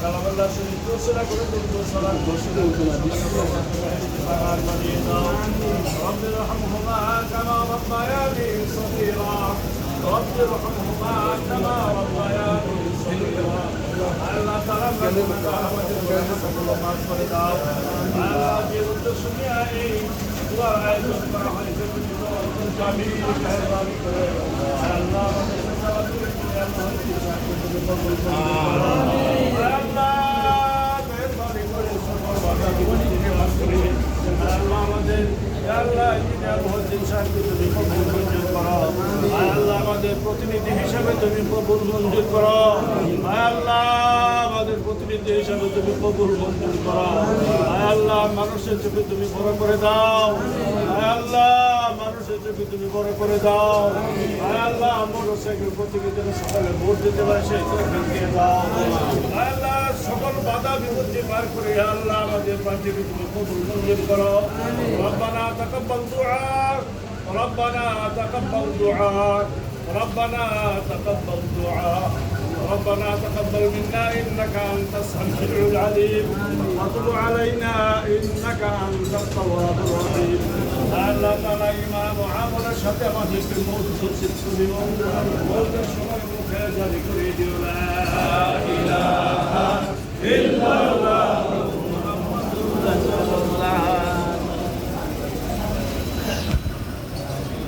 কালামাল্লাহ শরীফ ঘোষণা করে তুলতো সলার ঘোষণা বানিয়ে দাও رب ارحمهما كما ربياني صغيرا رب ارحمهما كما ربياني صغيرا আল্লাহ তাআলা আমাদের মাফ করে দাও আল্লাহ যে উদ্দেশ্য নিয়ে এই দুআর আয়োজন করা হয়েছে আমি মেহরবানি করে আল্লাহ আমাদের সাথে আমাদের প্রতিনিধি হিসাবে তুমি কবুল মঞ্জুর করো আল্লাহ আমাদের প্রতিনিধি হিসাবে তুমি কবুল মঞ্জুর করো আল্লাহ মানুষের চোখে তুমি বড় করে দাও আল্লাহ মানুষের চোখে তুমি বড় করে দাও আল্লাহ মোটরসাইকেল প্রতিনিধিরা সকালে ভোট দিতে পারে সেই দিয়ে দাও আল্লাহ সকল বাধা বিপত্তি পার করে আল্লাহ আমাদের পার্টিকে তুমি কবুল মঞ্জুর করো রব্বানা তাকাব্বাল দুআ ربنا تقبل دعاء ربنا تقبل دعاء ربنا تقبل منا إنك أنت السميع العليم وتب علينا إنك أنت التواب الرحيم আল্লাহ তাআলা ঈমান ও আমলের সাথে আমাদেরকে মওত নসিব করে দিও মওতের সময় মুখে জারি করে দিও